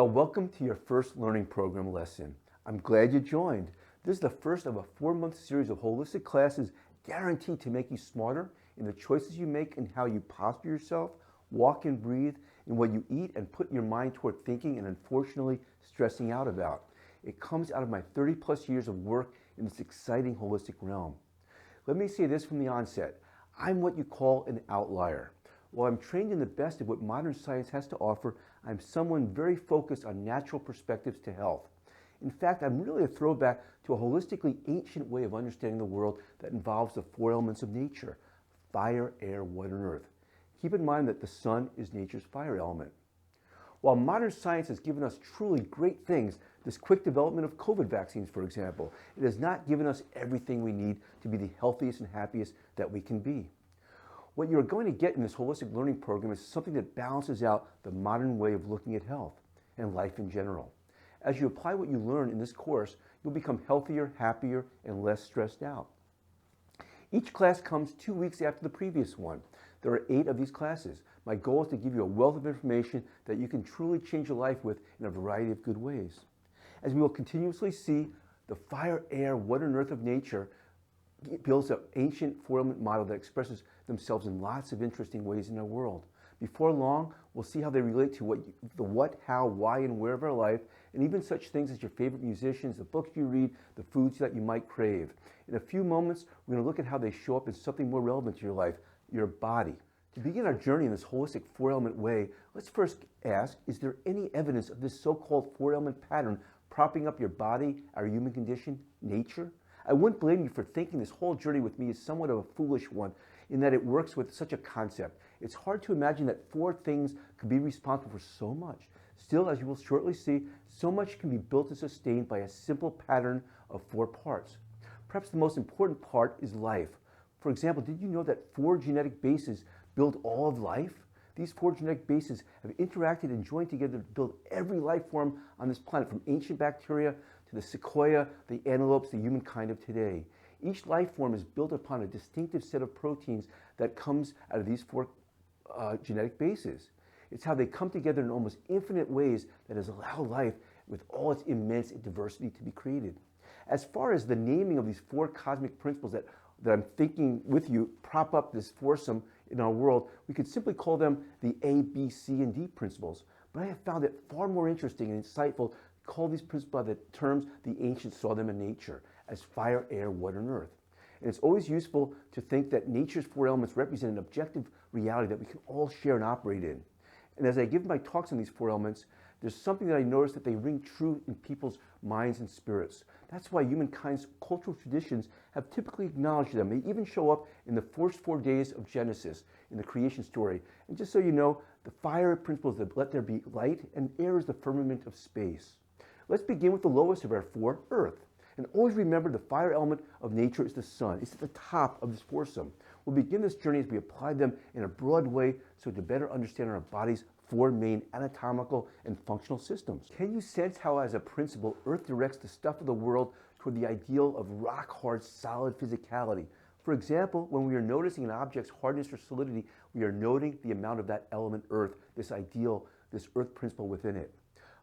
Well, welcome to your first learning program lesson. I'm glad you joined. This is the first of a 4-month series of holistic classes guaranteed to make you smarter in the choices you make and how you posture yourself, walk and breathe, and what you eat and put your mind toward thinking and unfortunately stressing out about. It comes out of my 30 plus years of work in this exciting holistic realm. Let me say this from the onset. I'm what you call an outlier. While I'm trained in the best of what modern science has to offer, I'm someone very focused on natural perspectives to health. In fact, I'm really a throwback to a holistically ancient way of understanding the world that involves the 4 elements of nature: fire, air, water, and earth. Keep in mind that the sun is nature's fire element. While modern science has given us truly great things, this quick development of COVID vaccines, for example, it has not given us everything we need to be the healthiest and happiest that we can be. What you're going to get in this holistic learning program is something that balances out the modern way of looking at health and life in general. As you apply what you learn in this course, you'll become healthier, happier, and less stressed out. Each class comes 2 weeks after the previous one. There are 8 of these classes. My goal is to give you a wealth of information that you can truly change your life with in a variety of good ways. As we will continuously see, the fire, air, water, and earth of nature builds an ancient 4-element model that expresses themselves in lots of interesting ways in our world. Before long, we'll see how they relate to the what, how, why, and where of our life, and even such things as your favorite musicians, the books you read, the foods that you might crave. In a few moments, we're going to look at how they show up as something more relevant to your life, your body. To begin our journey in this holistic 4-element way, let's first ask, is there any evidence of this so-called 4-element pattern propping up your body, our human condition, nature? I wouldn't blame you for thinking this whole journey with me is somewhat of a foolish one in that it works with such a concept. It's hard to imagine that 4 things could be responsible for so much. Still, as you will shortly see, so much can be built and sustained by a simple pattern of 4 parts. Perhaps the most important part is life. For example, did you know that 4 genetic bases build all of life? These 4 genetic bases have interacted and joined together to build every life form on this planet, from ancient bacteria to the sequoia, the antelopes, the humankind of today. Each life form is built upon a distinctive set of proteins that comes out of these 4 genetic bases. It's how they come together in almost infinite ways that has allowed life with all its immense diversity to be created. As far as the naming of these 4 cosmic principles that I'm thinking with you prop up this foursome in our world, we could simply call them the A, B, C, and D principles. But I have found it far more interesting and insightful to call these principles by the terms the ancients saw them in nature, as fire, air, water, and earth. And it's always useful to think that nature's 4 elements represent an objective reality that we can all share and operate in. And as I give my talks on these 4 elements, there's something that I notice that they ring true in people's minds and spirits. That's why humankind's cultural traditions have typically acknowledged them. They even show up in the first 4 days of Genesis, in the creation story. And just so you know, the fire principle is that let there be light, and air is the firmament of space. Let's begin with the lowest of our 4, earth. And always remember the fire element of nature is the sun. It's at the top of this foursome. We'll begin this journey as we apply them in a broad way so to better understand our body's 4 main anatomical and functional systems. Can you sense how, as a principle, Earth directs the stuff of the world toward the ideal of rock-hard, solid physicality? For example, when we are noticing an object's hardness or solidity, we are noting the amount of that element Earth, this ideal, this Earth principle within it.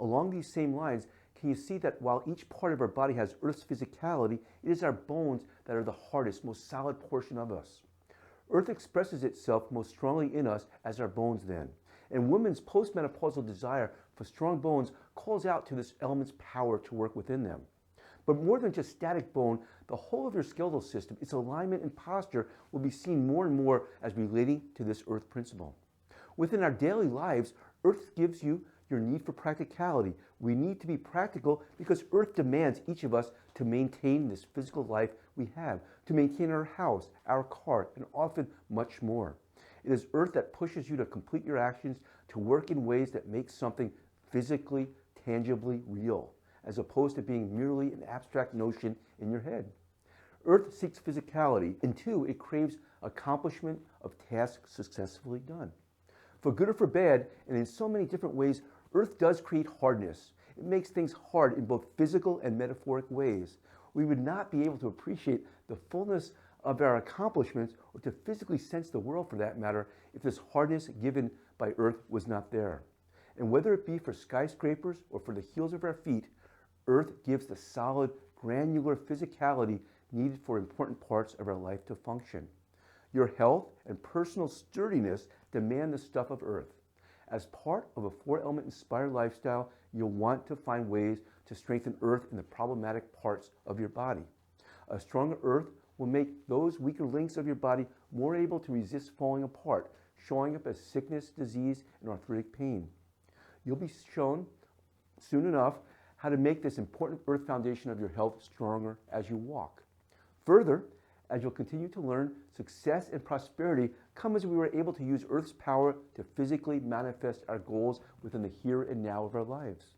Along these same lines, can you see that while each part of our body has Earth's physicality, it is our bones that are the hardest, most solid portion of us. Earth expresses itself most strongly in us as our bones then. And women's postmenopausal desire for strong bones calls out to this element's power to work within them. But more than just static bone, the whole of your skeletal system, its alignment and posture, will be seen more and more as relating to this Earth principle. Within our daily lives, Earth gives you your need for practicality. We need to be practical because Earth demands each of us to maintain this physical life we have, to maintain our house, our car, and often much more. It is Earth that pushes you to complete your actions, to work in ways that make something physically, tangibly real, as opposed to being merely an abstract notion in your head. Earth seeks physicality, and 2, it craves accomplishment of tasks successfully done. For good or for bad, and in so many different ways, Earth does create hardness. It makes things hard in both physical and metaphoric ways. We would not be able to appreciate the fullness of our accomplishments or to physically sense the world, for that matter, if this hardness given by Earth was not there. And whether it be for skyscrapers or for the heels of our feet, Earth gives the solid, granular physicality needed for important parts of our life to function. Your health and personal sturdiness demand the stuff of Earth. As part of a four-element inspired lifestyle, you'll want to find ways to strengthen Earth in the problematic parts of your body. A stronger Earth will make those weaker links of your body more able to resist falling apart, showing up as sickness, disease, and arthritic pain. You'll be shown soon enough how to make this important Earth foundation of your health stronger as you walk. Further, as you'll continue to learn, success and prosperity come as we were able to use Earth's power to physically manifest our goals within the here and now of our lives.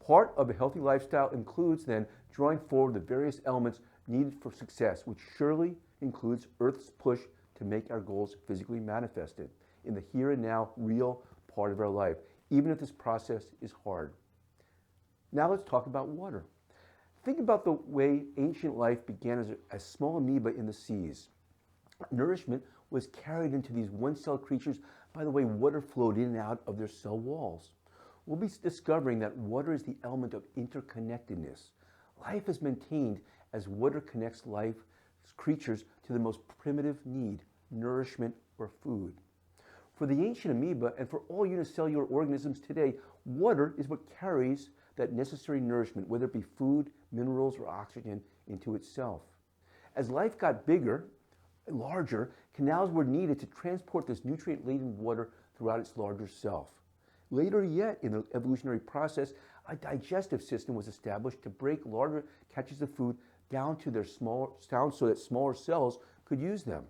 Part of a healthy lifestyle includes then drawing forward the various elements needed for success, which surely includes Earth's push to make our goals physically manifested in the here and now real part of our life, even if this process is hard. Now let's talk about water. Think about the way ancient life began as a small amoeba in the seas. Nourishment was carried into these one-celled creatures by the way water flowed in and out of their cell walls. We'll be discovering that water is the element of interconnectedness. Life is maintained as water connects life creatures to the most primitive need, nourishment or food. For the ancient amoeba and for all unicellular organisms today, water is what carries that necessary nourishment, whether it be food, minerals, or oxygen, into itself. As life got bigger, larger, canals were needed to transport this nutrient-laden water throughout its larger self. Later yet in the evolutionary process, a digestive system was established to break larger catches of food down to their down so that smaller cells could use them.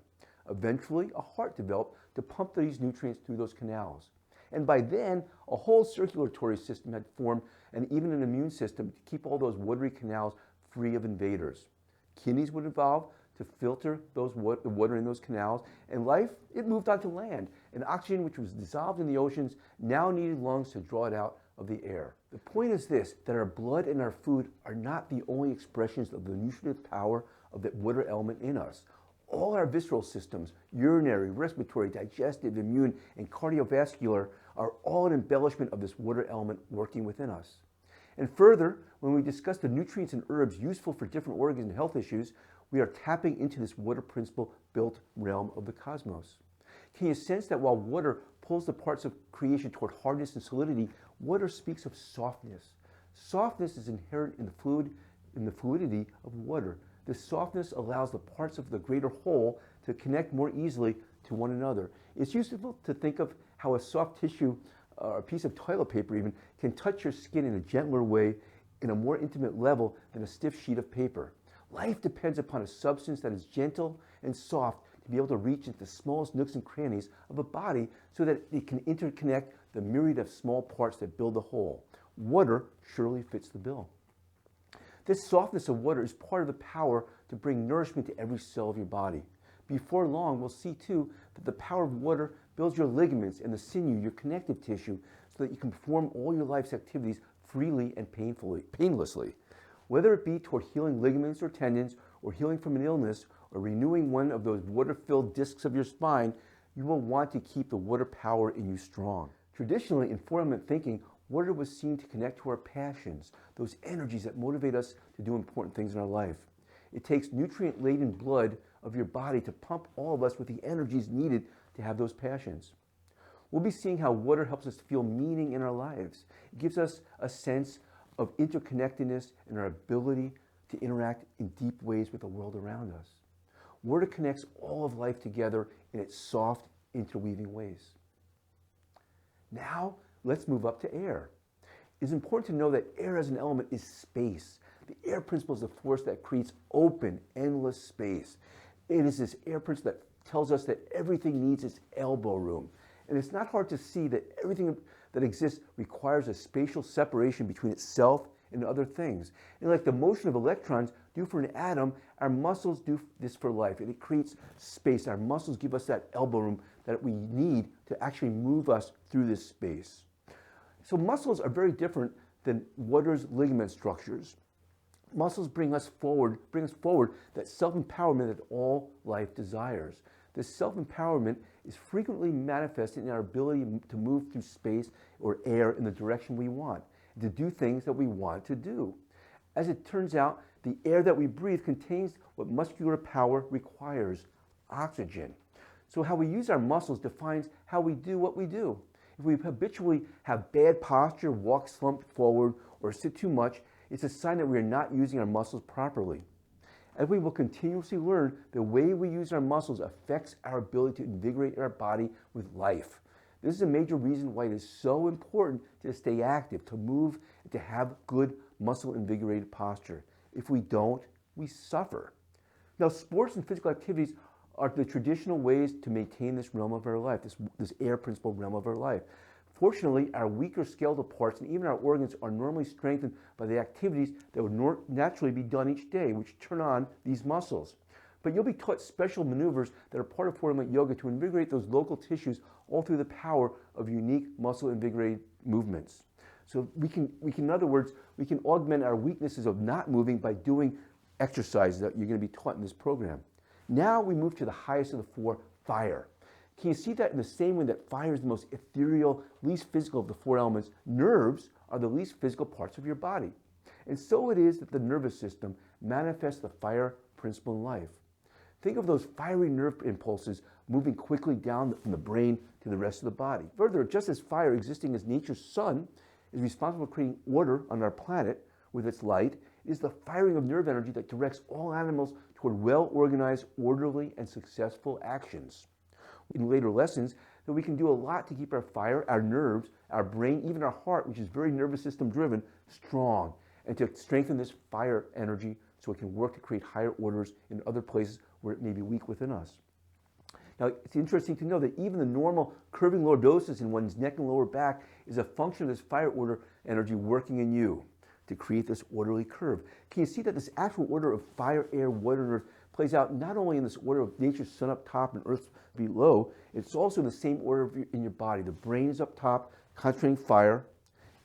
Eventually, a heart developed to pump these nutrients through those canals. And by then, a whole circulatory system had formed and even an immune system to keep all those watery canals free of invaders. Kidneys would evolve to filter the water in those canals, and life, it moved on to land. And oxygen, which was dissolved in the oceans, now needed lungs to draw it out of the air. The point is this, that our blood and our food are not the only expressions of the nutritive power of that water element in us. All our visceral systems, urinary, respiratory, digestive, immune, and cardiovascular, are all an embellishment of this water element working within us. And further, when we discuss the nutrients and herbs useful for different organs and health issues, we are tapping into this water principle built realm of the cosmos. Can you sense that while water pulls the parts of creation toward hardness and solidity, water speaks of softness. Softness is inherent in the fluidity of water. This softness allows the parts of the greater whole to connect more easily to one another. It's useful to think of how a soft tissue, a piece of toilet paper even, can touch your skin in a gentler way, in a more intimate level than a stiff sheet of paper. Life depends upon a substance that is gentle and soft to be able to reach into the smallest nooks and crannies of a body so that it can interconnect the myriad of small parts that build the whole. Water surely fits the bill. This softness of water is part of the power to bring nourishment to every cell of your body. Before long, we'll see too that the power of water builds your ligaments and the sinew, your connective tissue, so that you can perform all your life's activities freely and painlessly. Whether it be toward healing ligaments or tendons, or healing from an illness, or renewing one of those water-filled discs of your spine, you will want to keep the water power in you strong. Traditionally, in four-element thinking, water was seen to connect to our passions, those energies that motivate us to do important things in our life. It takes nutrient-laden blood of your body to pump all of us with the energies needed to have those passions. We'll be seeing how water helps us feel meaning in our lives. It gives us a sense of interconnectedness and our ability to interact in deep ways with the world around us. Water connects all of life together in its soft, interweaving ways. Now, let's move up to air. It's important to know that air as an element is space. The air principle is the force that creates open, endless space. It is this air principle that tells us that everything needs its elbow room. And it's not hard to see that everything that exists requires a spatial separation between itself and other things. And like the motion of electrons do for an atom, our muscles do this for life. And it creates space. Our muscles give us that elbow room that we need to actually move us through this space. So muscles are very different than water's ligament structures. Muscles bring us forward that self-empowerment that all life desires. This self-empowerment is frequently manifested in our ability to move through space or air in the direction we want, and to do things that we want to do. As it turns out, the air that we breathe contains what muscular power requires: oxygen. So how we use our muscles defines how we do what we do. If we habitually have bad posture, walk slumped forward, or sit too much, it's a sign that we are not using our muscles properly. As we will continuously learn, the way we use our muscles affects our ability to invigorate our body with life. This is a major reason why it is so important to stay active, to move, and to have good muscle invigorated posture. If we don't, we suffer. Now, sports and physical activities are the traditional ways to maintain this realm of our life, this air principle realm of our life. Fortunately, our weaker skeletal parts and even our organs are normally strengthened by the activities that would naturally be done each day, which turn on these muscles. But you'll be taught special maneuvers that are part of 4-element yoga to invigorate those local tissues, all through the power of unique muscle invigorated movements. So we can, in other words, we can augment our weaknesses of not moving by doing exercises that you're going to be taught in this program. Now we move to the highest of the 4, fire. Can you see that in the same way that fire is the most ethereal, least physical of the 4 elements, nerves are the least physical parts of your body. And so it is that the nervous system manifests the fire principle in life. Think of those fiery nerve impulses moving quickly down from the brain to the rest of the body. Further, just as fire, existing as nature's sun, is responsible for creating order on our planet with its light, it is the firing of nerve energy that directs all animals toward well-organized, orderly, and successful actions. In later lessons, that we can do a lot to keep our fire, our nerves, our brain, even our heart, which is very nervous system driven, strong, and to strengthen this fire energy so it can work to create higher orders in other places where it may be weak within us. Now, it's interesting to know that even the normal curving lordosis in one's neck and lower back is a function of this fire order energy working in you to create this orderly curve. Can you see that this actual order of fire, air, water, and earth plays out not only in this order of nature's sun up top and earth below, it's also in the same order in your body. The brain is up top, concentrating fire,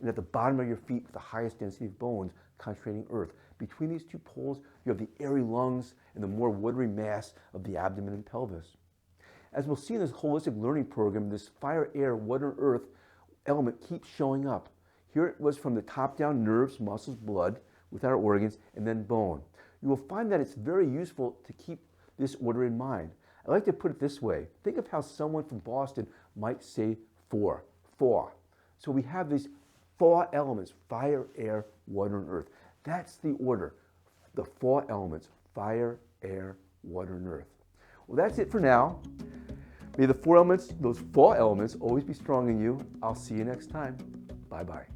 and at the bottom of your feet, the highest density of bones, concentrating earth. Between these two poles, you have the airy lungs and the more watery mass of the abdomen and pelvis. As we'll see in this holistic learning program, this fire, air, water, and earth element keeps showing up. Here it was from the top down: nerves, muscles, blood, with our organs, and then bone. You will find that it's very useful to keep this order in mind. I like to put it this way. Think of how someone from Boston might say four. So we have these 4 elements: fire, air, water, and earth. That's the order. The 4 elements: fire, air, water, and earth. Well, that's it for now. May the 4 elements, those 4 elements, always be strong in you. I'll see you next time. Bye-bye.